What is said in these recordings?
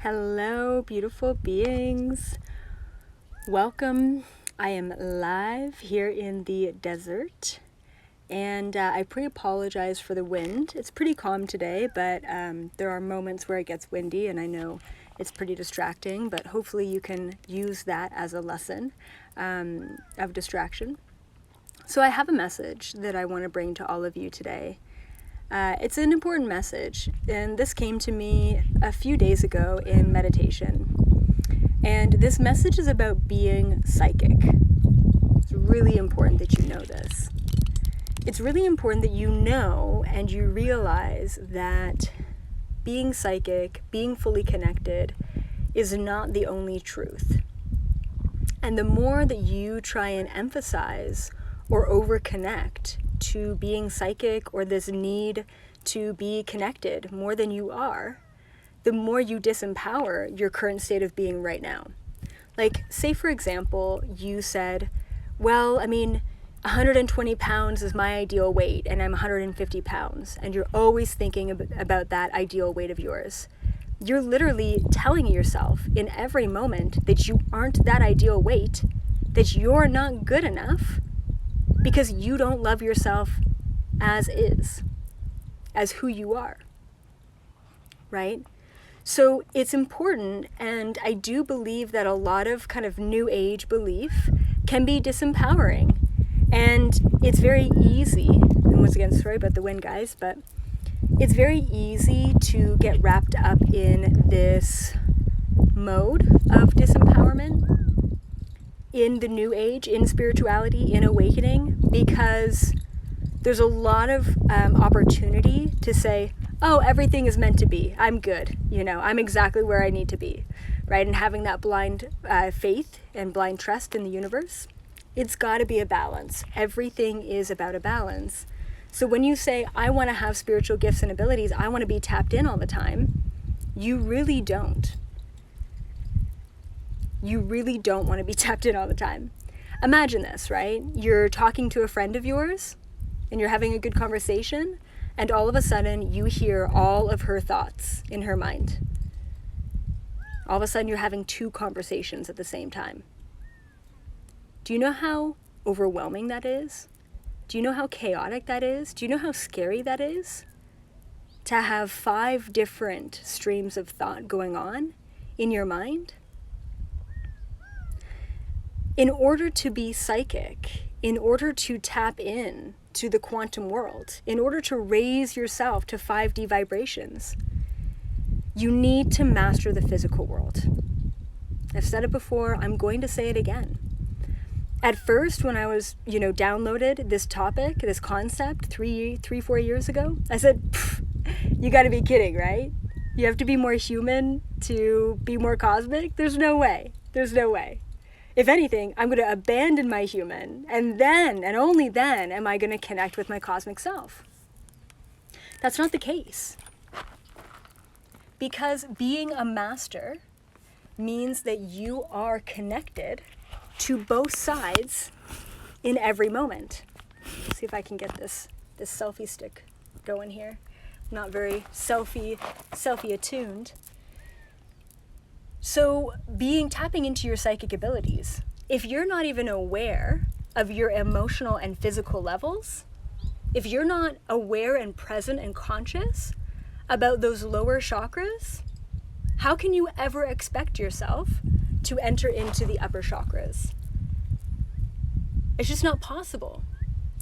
Hello, beautiful beings. Welcome. I am live here in the desert, and I pre-apologize for the wind. It's pretty calm today, but there are moments where it gets windy, and I know it's pretty distracting, but hopefully you can use that as a lesson of distraction. So I have a message that I want to bring to all of you today. It's an important message, and this came to me a few days ago in meditation. And this message is about being psychic. It's really important that you know this. It's really important that you know and you realize that being psychic, being fully connected, is not the only truth. And the more that you try and emphasize or over-connect to being psychic or this need to be connected more than you are, the more you disempower your current state of being right now. Like, say for example, you said, well, 120 pounds is my ideal weight and I'm 150 pounds, and you're always thinking about that ideal weight of yours. You're literally telling yourself in every moment that you aren't that ideal weight, that you're not good enough, because you don't love yourself as is, as who you are, right? So it's important, and I do believe that a lot of kind of new age belief can be disempowering, and it's very easy, and once again, sorry about the wind, guys, but it's very easy to get wrapped up in this mode of disempowerment in the new age, in spirituality, in awakening, because there's a lot of opportunity to say, oh, everything is meant to be. I'm good. I'm exactly where I need to be, right? And having that blind faith and blind trust in the universe, it's got to be a balance. Everything is about a balance. So when you say, I want to have spiritual gifts and abilities, I want to be tapped in all the time, you really don't. You really don't want to be tapped in all the time. Imagine this, right? You're talking to a friend of yours and you're having a good conversation, and all of a sudden you hear all of her thoughts in her mind. All of a sudden you're having two conversations at the same time. Do you know how overwhelming that is? Do you know how chaotic that is? Do you know how scary that is? To have 5 different streams of thought going on in your mind? In order to be psychic, in order to tap in to the quantum world, in order to raise yourself to 5D vibrations, you need to master the physical world. I've said it before, I'm going to say it again. At first, when I was, downloaded this topic, this concept 4 years ago, I said, you gotta be kidding, right? You have to be more human to be more cosmic? There's no way. There's no way. If anything, I'm going to abandon my human, and then, and only then, am I going to connect with my cosmic self. That's not the case. Because being a master means that you are connected to both sides in every moment. Let's see if I can get this selfie stick going here. I'm not very selfie attuned. So tapping into your psychic abilities, if you're not even aware of your emotional and physical levels, if you're not aware and present and conscious about those lower chakras, how can you ever expect yourself to enter into the upper chakras? It's just not possible.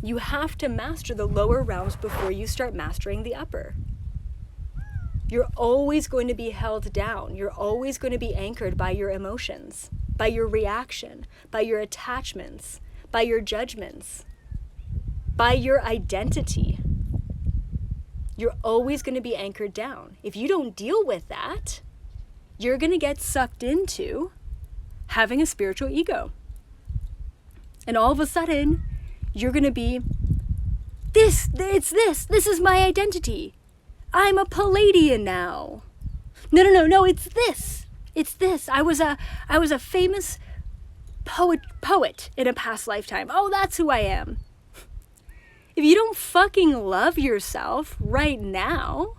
You have to master the lower realms before you start mastering the upper. You're always going to be held down. You're always going to be anchored by your emotions, by your reaction, by your attachments, by your judgments, by your identity. You're always going to be anchored down. If you don't deal with that, you're going to get sucked into having a spiritual ego. And all of a sudden, you're going to be, this is my identity. I'm a Palladian now. No, it's this. I was a famous poet in a past lifetime. Oh, that's who I am. If you don't fucking love yourself right now,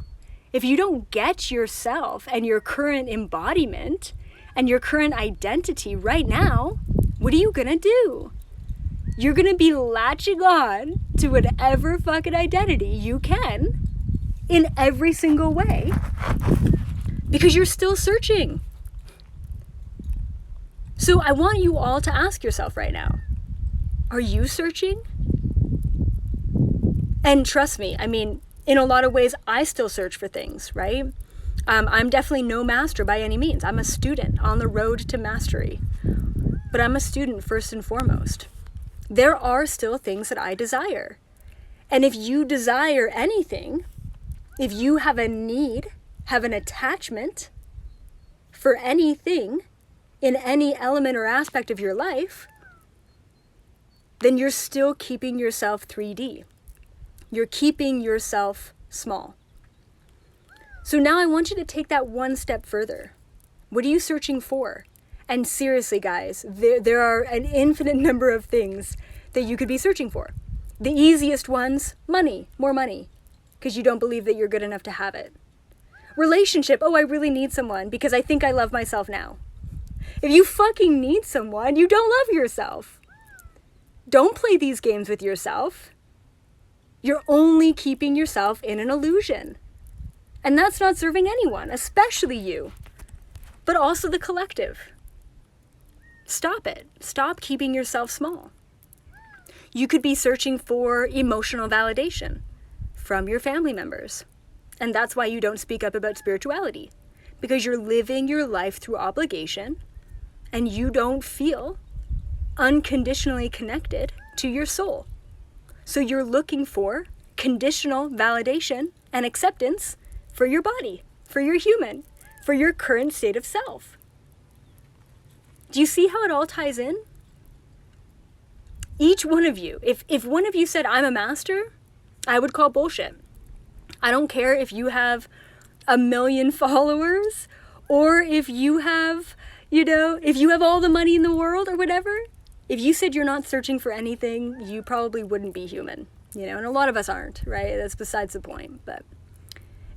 If you don't get yourself and your current embodiment and your current identity right now, what are you gonna do? You're gonna be latching on to whatever fucking identity you can in every single way because you're still searching. So I want you all to ask yourself right now, are you searching? And trust me, I mean, in a lot of ways, I still search for things, right? I'm definitely no master by any means. I'm a student on the road to mastery, but I'm a student first and foremost. There are still things that I desire. And if you desire anything, if you have a need, have an attachment for anything in any element or aspect of your life, then you're still keeping yourself 3D. You're keeping yourself small. So now I want you to take that one step further. What are you searching for? And seriously, guys, there are an infinite number of things that you could be searching for. The easiest ones, money, more money, because you don't believe that you're good enough to have it. Relationship, oh, I really need someone because I think I love myself now. If you fucking need someone, you don't love yourself. Don't play these games with yourself. You're only keeping yourself in an illusion. And that's not serving anyone, especially you, but also the collective. Stop it. Stop keeping yourself small. You could be searching for emotional validation from your family members. And that's why you don't speak up about spirituality, because you're living your life through obligation and you don't feel unconditionally connected to your soul. So you're looking for conditional validation and acceptance for your body, for your human, for your current state of self. Do you see how it all ties in? Each one of you, if one of you said, I'm a master, I would call bullshit. I don't care if you have 1 million followers or if you have, if you have all the money in the world or whatever. If you said you're not searching for anything, you probably wouldn't be human, and a lot of us aren't, right? That's besides the point. But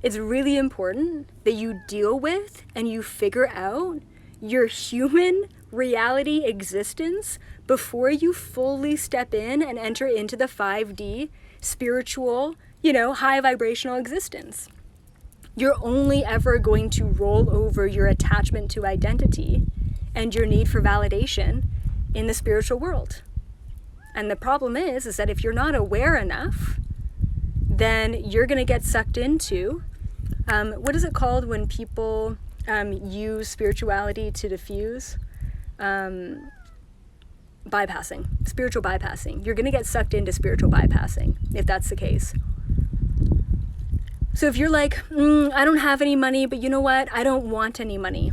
it's really important that you deal with and you figure out your human reality existence before you fully step in and enter into the 5D spiritual, high vibrational existence. You're only ever going to roll over your attachment to identity and your need for validation in the spiritual world. And the problem is that if you're not aware enough, then you're going to get sucked into, what is it called when people use spirituality to diffuse? Bypassing, spiritual bypassing. You're going to get sucked into spiritual bypassing if that's the case. So if you're like, I don't have any money, but you know what? I don't want any money.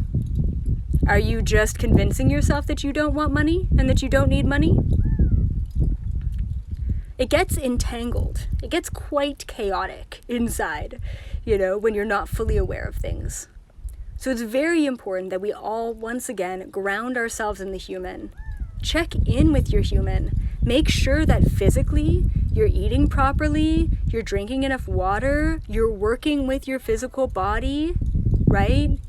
Are you just convincing yourself that you don't want money and that you don't need money? It gets entangled. It gets quite chaotic inside, when you're not fully aware of things. So it's very important that we all, once again, ground ourselves in the human. Check in with your human. Make sure that physically you're eating properly, you're drinking enough water, you're working with your physical body, right?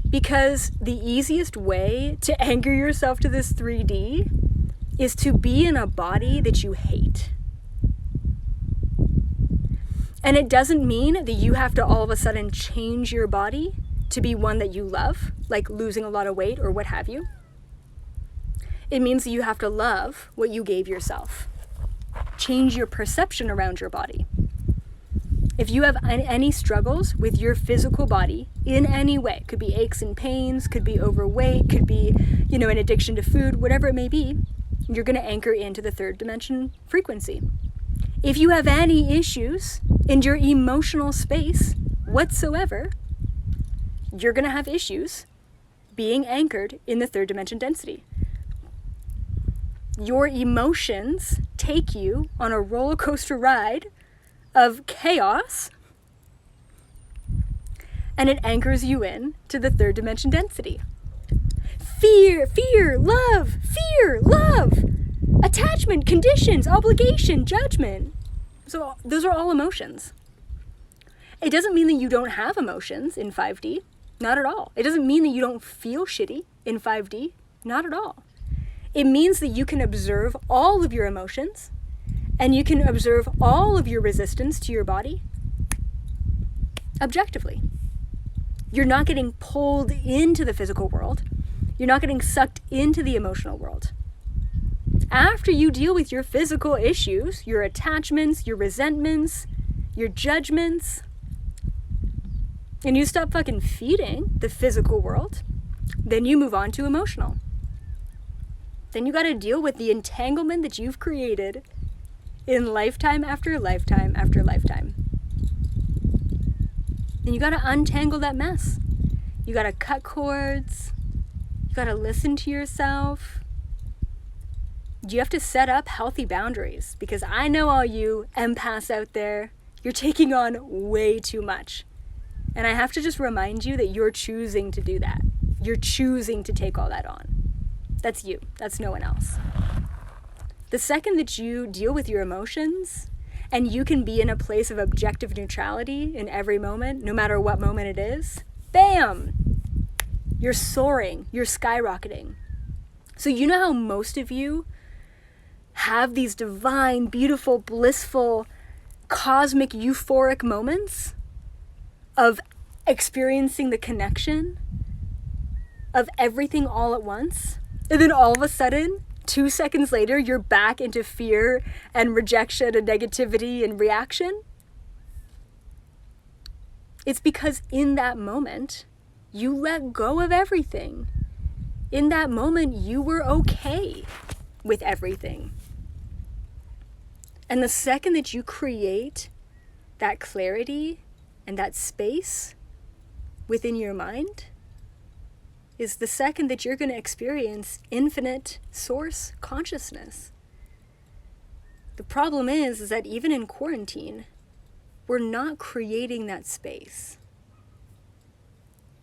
Because the easiest way to anchor yourself to this 3D is to be in a body that you hate. And it doesn't mean that you have to all of a sudden change your body to be one that you love, like losing a lot of weight or what have you. It means that you have to love what you gave yourself. Change your perception around your body. If you have any struggles with your physical body in any way, could be aches and pains, could be overweight, could be, an addiction to food, whatever it may be, you're going to anchor into the 3rd dimension frequency. If you have any issues in your emotional space whatsoever, you're going to have issues being anchored in the 3rd dimension density. Your emotions take you on a roller coaster ride of chaos, and it anchors you in to the 3rd dimension density. Fear, love, attachment, conditions, obligation, judgment. So those are all emotions. It doesn't mean that you don't have emotions in 5D. Not at all. It doesn't mean that you don't feel shitty in 5D. Not at all. It means that you can observe all of your emotions and you can observe all of your resistance to your body objectively. You're not getting pulled into the physical world. You're not getting sucked into the emotional world. After you deal with your physical issues, your attachments, your resentments, your judgments, and you stop fucking feeding the physical world, then you move on to emotional. Then you got to deal with the entanglement that you've created in lifetime after lifetime after lifetime. Then you got to untangle that mess. You got to cut cords. You got to listen to yourself. You have to set up healthy boundaries, because I know all you empaths out there, you're taking on way too much. And I have to just remind you that you're choosing to do that. You're choosing to take all that on. That's you. That's no one else. The second that you deal with your emotions and you can be in a place of objective neutrality in every moment, no matter what moment it is, bam! You're soaring. You're skyrocketing. So you know how most of you have these divine, beautiful, blissful, cosmic, euphoric moments of experiencing the connection of everything all at once, and then all of a sudden 2 seconds later you're back into fear and rejection and negativity and reaction? It's because in that moment you let go of everything. In that moment you were okay with everything. And the second that you create that clarity and that space within your mind is the second that you're going to experience infinite source consciousness. The problem is that even in quarantine, we're not creating that space.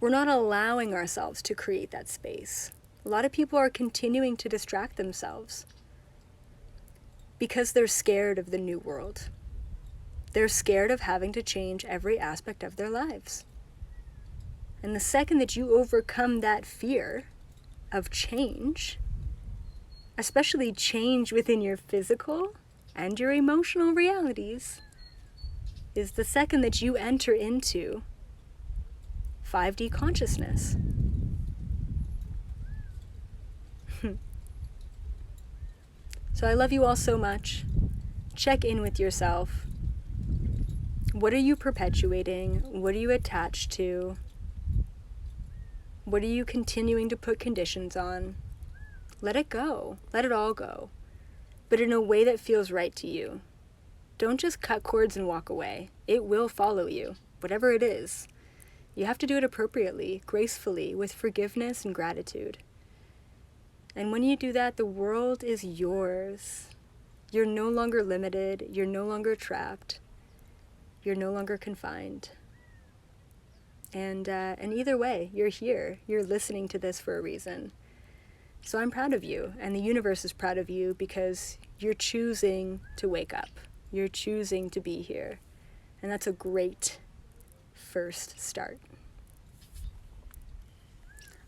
We're not allowing ourselves to create that space. A lot of people are continuing to distract themselves because they're scared of the new world. They're scared of having to change every aspect of their lives. And the second that you overcome that fear of change, especially change within your physical and your emotional realities, is the second that you enter into 5D consciousness. So I love you all so much. Check in with yourself. What are you perpetuating? What are you attached to? What are you continuing to put conditions on? Let it go. Let it all go. But in a way that feels right to you. Don't just cut cords and walk away. It will follow you, whatever it is. You have to do it appropriately, gracefully, with forgiveness and gratitude. And when you do that, the world is yours. You're no longer limited. You're no longer trapped. You're no longer confined. And either way, you're here. You're listening to this for a reason. So I'm proud of you, and the universe is proud of you because you're choosing to wake up. You're choosing to be here. And that's a great first start.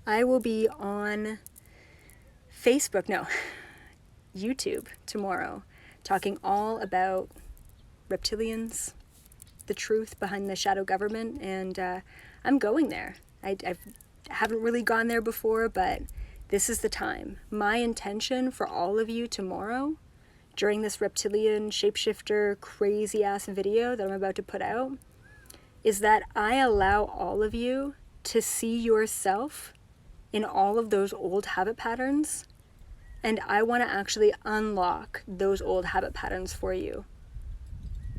I will be on YouTube tomorrow, talking all about reptilians, the truth behind the shadow government, and I'm going there. I haven't really gone there before, but this is the time. My intention for all of you tomorrow, during this reptilian shapeshifter crazy ass video that I'm about to put out, is that I allow all of you to see yourself in all of those old habit patterns, and I want to actually unlock those old habit patterns for you.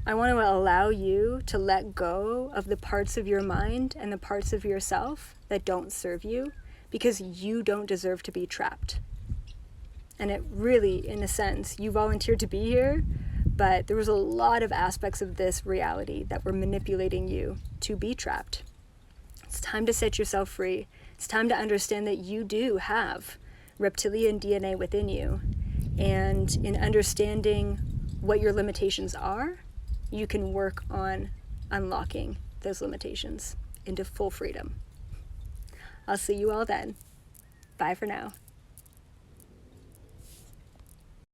I want to allow you to let go of the parts of your mind and the parts of yourself that don't serve you, because you don't deserve to be trapped. And it really, in a sense, you volunteered to be here, but there was a lot of aspects of this reality that were manipulating you to be trapped. It's time to set yourself free. It's time to understand that you do have reptilian DNA within you. And in understanding what your limitations are, you can work on unlocking those limitations into full freedom. I'll see you all then. Bye for now.